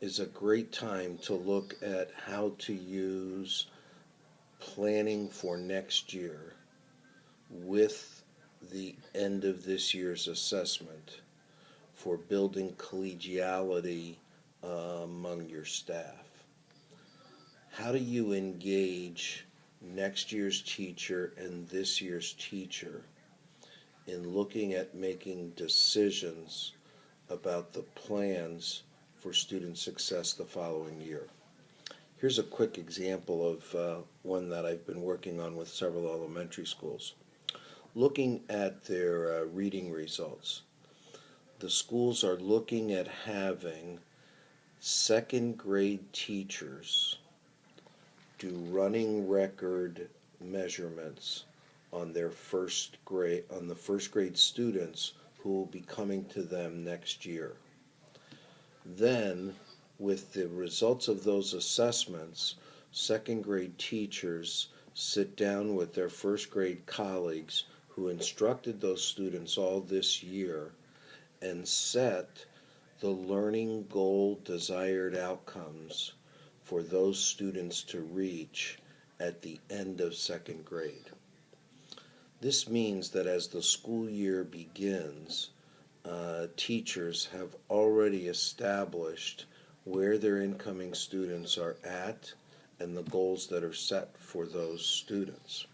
is a great time to look at how to use planning for next year with the end of this year's assessment for building collegiality among your staff. How do you engage next year's teacher and this year's teacher in looking at making decisions about the plans for student success the following year? Here's a quick example of one that I've been working on with several elementary schools. Looking at their reading results, the schools are looking at having second grade teachers do running record measurements on the first grade students who will be coming to them next year. Then, with the results of those assessments, second grade teachers sit down with their first grade colleagues who instructed those students all this year and set the learning goal desired outcomes for those students to reach at the end of second grade. This means that as the school year begins, teachers have already established where their incoming students are at and the goals that are set for those students.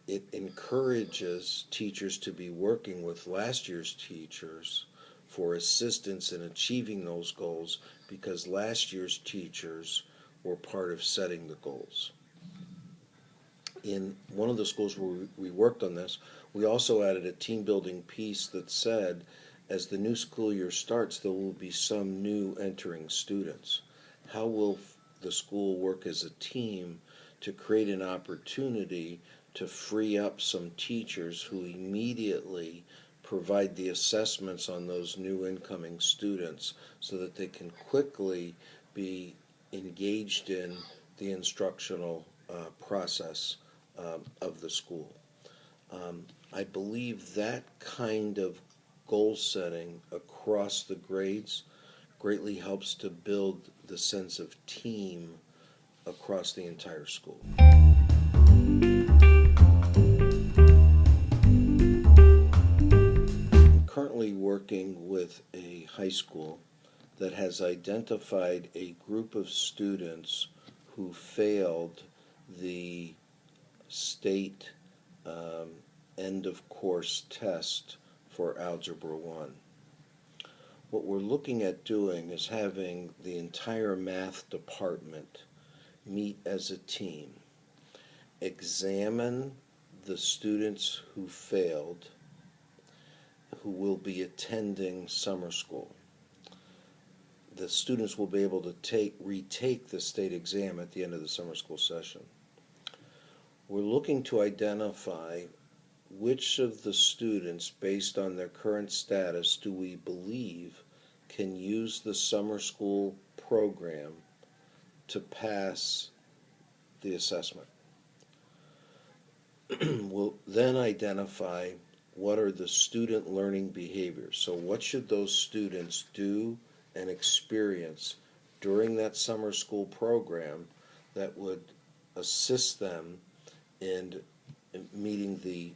It encourages teachers to be working with last year's teachers for assistance in achieving those goals because last year's teachers were part of setting the goals. In one of the schools where we worked on this, we also added a team building piece that said, as the new school year starts, there will be some new entering students. How will the school work as a team to create an opportunity to free up some teachers who immediately provide the assessments on those new incoming students so that they can quickly be engaged in the instructional process of the school. I believe that kind of goal setting across the grades greatly helps to build the sense of team across the entire school. I'm currently working with a high school that has identified a group of students who failed the state end of course test for Algebra 1. What we're looking at doing is having the entire math department meet as a team, examine the students who failed, who will be attending summer school. The students will be able to retake the state exam at the end of the summer school session. We're looking to identify which of the students, based on their current status, do we believe can use the summer school program to pass the assessment. We'll then identify what are the student learning behaviors. So what should those students do and experience during that summer school program that would assist them in meeting the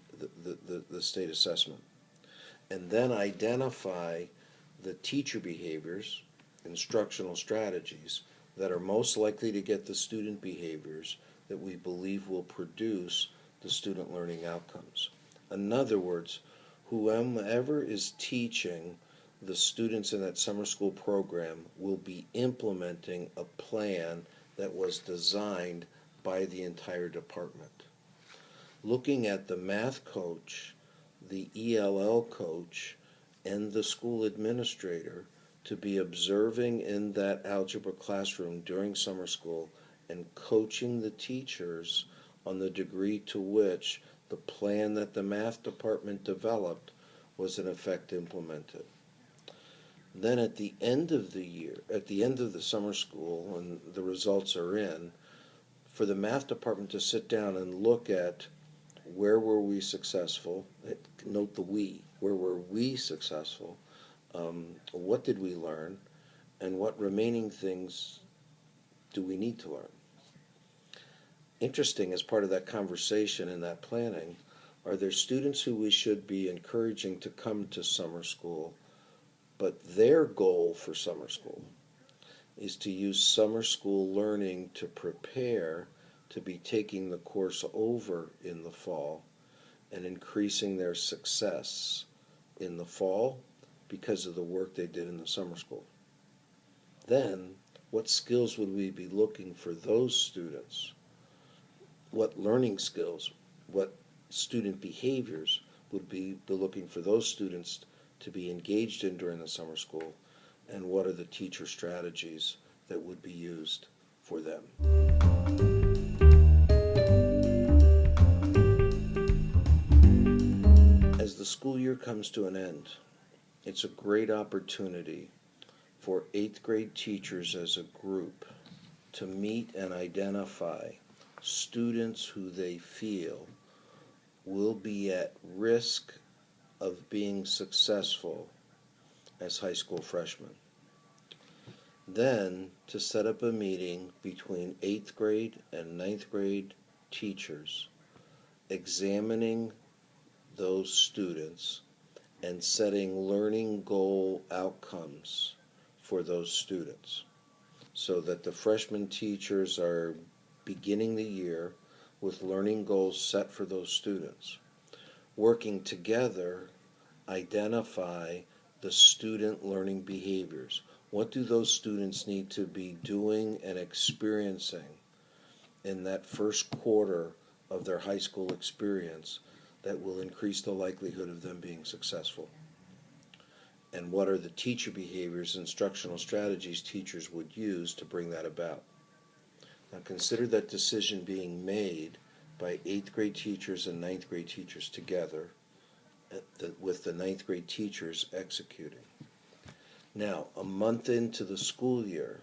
state assessment? And then identify the teacher behaviors, instructional strategies that are most likely to get the student behaviors that we believe will produce the student learning outcomes. In other words, whoever is teaching the students in that summer school program will be implementing a plan that was designed by the entire department. Looking at the math coach, the ELL coach, and the school administrator to be observing in that algebra classroom during summer school and coaching the teachers on the degree to which the plan that the math department developed was in effect implemented. Then at the end of the year, at the end of the summer school, when the results are in, for the math department to sit down and look at where were we successful, note the we, where were we successful, what did we learn, And what remaining things do we need to learn? Interesting, as part of that conversation and that planning, are there students who we should be encouraging to come to summer school, but their goal for summer school is to use summer school learning to prepare to be taking the course over in the fall and increasing their success in the fall because of the work they did in the summer school? Then, what skills would we be looking for those students? What learning skills, what student behaviors would be looking for those students to be engaged in during the summer school, and what are the teacher strategies that would be used for them? As the school year comes to an end, it's a great opportunity for 8th grade teachers as a group to meet and identify students who they feel will be at risk of being successful as high school freshmen. Then to set up a meeting between 8th grade and 9th grade teachers, examining those students and setting learning goal outcomes for those students, so that the freshman teachers are beginning the year with learning goals set for those students. Working together, identify the student learning behaviors. What do those students need to be doing and experiencing in that first quarter of their high school experience that will increase the likelihood of them being successful? And what are the teacher behaviors, instructional strategies teachers would use to bring that about? Now consider that decision being made by 8th grade teachers and 9th grade teachers together, with the 9th grade teachers executing. Now, a month into the school year,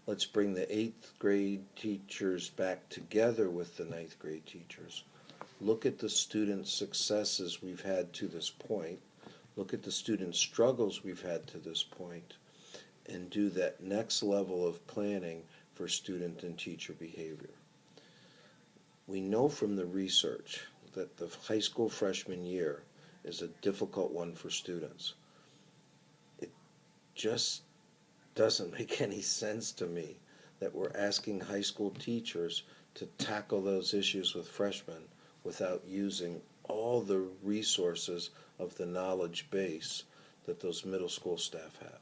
let's bring the 8th grade teachers back together with the 9th grade teachers. Look at the student successes we've had to this point. Look at the student struggles we've had to this point, and do that next level of planning for student and teacher behavior. We know from the research that the high school freshman year is a difficult one for students. It just doesn't make any sense to me that we're asking high school teachers to tackle those issues with freshmen without using all the resources of the knowledge base that those middle school staff have.